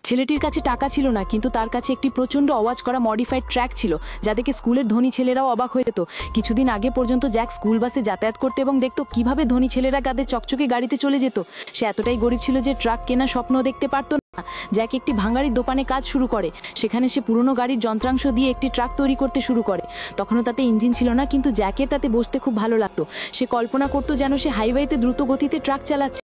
ছেলেটির কাছে টাকা ছিল না, কিন্তু তার কাছে একটি প্রচণ্ড আওয়াজ করা মডিফাইড ট্র্যাক ছিল, যা দেখে স্কুলের ধনী ছেলেরাও অবাক হয়ে যেত। কিছুদিন আগে পর্যন্ত জ্যাক স্কুল বাসে যাতায়াত করতে এবং দেখতো কিভাবে ধনী ছেলেরা তাদের চকচকে গাড়িতে চলে যেত। সে এতটাই গরিব ছিল যে ট্রাক কেনার স্বপ্ন দেখতে পারত না। জ্যাক একটি ভাঙাড়ির দোকানে কাজ শুরু করে। সেখানে সে পুরনো গাড়ির যন্ত্রাংশ দিয়ে একটি ট্রাক তৈরি করতে শুরু করে। তখনও তাতে ইঞ্জিন ছিল না, কিন্তু জ্যাকের তাতে বসতে খুব ভালো লাগতো। সে কল্পনা করতো যেন সে হাইওয়েতে দ্রুত গতিতে ট্রাক চালাচ্ছে।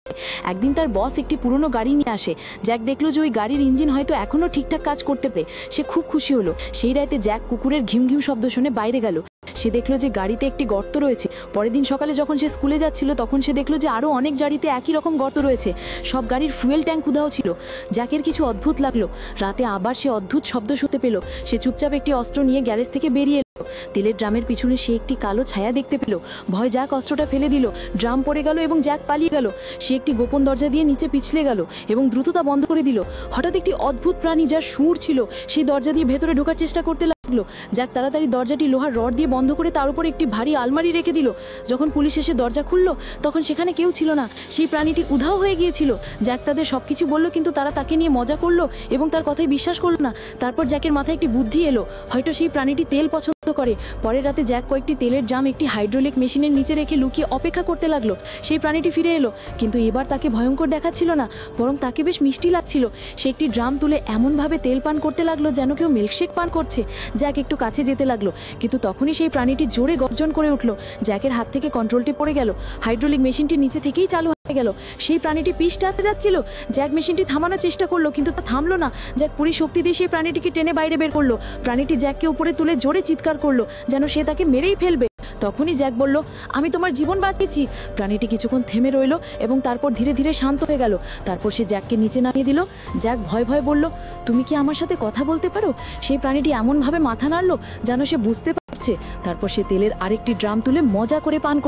একদিন তার বস একটি পুরনো গাড়ি নিয়ে আসে। জ্যাক দেখলো যে ওই গাড়ির ইঞ্জিন হয়তো এখনও ঠিকঠাক কাজ করতে পারে। সে খুব খুশি হলো। সেই রাতে জ্যাক কুকুরের ঘিউ ঘিউ শব্দ শুনে বাইরে গেল। সে দেখলো যে গাড়িতে একটি গর্ত রয়েছে। পরের দিন সকালে যখন সে স্কুলে যাচ্ছিল, তখন সে দেখলো যে আরও অনেক গাড়িতে একই রকম গর্ত রয়েছে। সব গাড়ির ফুয়েল ট্যাঙ্ক উধাও ছিল। জ্যাকের কিছু অদ্ভুত লাগলো। রাতে আবার সে অদ্ভুত শব্দ শুনতে পেল। সে চুপচাপ একটি অস্ত্র নিয়ে গ্যারেজ থেকে বেরিয়ে এলো। তেলের ড্রামের পিছনে সে একটি কালো ছায়া দেখতে পেল। ভয় জ্যাক অস্ত্রটা ফেলে দিল। ড্রাম পড়ে গেল এবং জ্যাক পালিয়ে গেল। সে একটি গোপন দরজা দিয়ে নিচে পিছলে গেল এবং দ্রুততা বন্ধ করে দিল। হঠাৎ একটি অদ্ভুত প্রাণী, যার সুর ছিল, সেই দরজা দিয়ে ভেতরে ঢোকার চেষ্টা করতে লাগলো। জ্যাক তাড়াতাড়ি দরজাটি লোহার রড দিয়ে বন্ধ করে তার উপর একটি ভারী আলমারি রেখে দিল। যখন পুলিশ এসে দরজা খুলল, তখন সেখানে কেউ ছিল না। সেই প্রাণীটি উধাও হয়ে গিয়েছিল। জ্যাক তাদের সবকিছু বলল, কিন্তু তারা তাকে নিয়ে মজা করলো এবং তার কথাই বিশ্বাস করলো না। তারপর জ্যাকের মাথায় একটি বুদ্ধি এলো, হয়তো সেই প্রাণীটি তেল পছন্দ করে। পরের রাতে জ্যাক কয়েকটি তেলের ড্রাম একটি হাইড্রোলিক মেশিনের নিচে রেখে লুকিয়ে অপেক্ষা করতে লাগলো। সেই প্রাণীটি ফিরে এলো, কিন্তু এবার তাকে ভয়ঙ্কর দেখাচ্ছিল না, বরং তাকে বেশ মিষ্টি লাগছিল। সে একটি ড্রাম তুলে এমনভাবে তেল পান করতে লাগলো যেন কেউ মিল্কশেক পান করছে। জ্যাক একটু কাছে যেতে লাগলো, কিন্তু তখনই সেই প্রাণীটি জোরে গর্জন করে উঠল। জ্যাকের হাত থেকে কন্ট্রোলটি পড়ে গেল। হাইড্রোলিক মেশিনটি নিচে থেকেই চালু হয়ে গেল। সেই প্রাণীটি পিষ টানতে যাচ্ছিল। জ্যাক মেশিনটি থামানোর চেষ্টা করলো, কিন্তু তা থামলো না। জ্যাক পুরি শক্তি দিয়ে সেই প্রাণীটিকে টেনে বাইরে বের করলো। প্রাণীটি জ্যাককে উপরে তুলে জোরে চিৎকার করলো, যেন সে তাকে মেরেই ফেলবে। তখনই জ্যাক বলল, আমি তোমার জীবন বাঁচিয়েছি। প্রাণীটি কিছুক্ষণ থেমে রইল এবং তারপর ধীরে ধীরে শান্ত হয়ে গেল। তারপর সে জ্যাককে নিচে নামিয়ে দিল। জ্যাক ভয় ভয় বলল, তুমি কি আমার সাথে কথা বলতে পারো? সেই প্রাণীটি এমনভাবে মাথা নাড়ল যেন সে বুঝতে পারছে। তারপর সে তেলের আরেকটি ড্রাম তুলে মজা করে পান করতে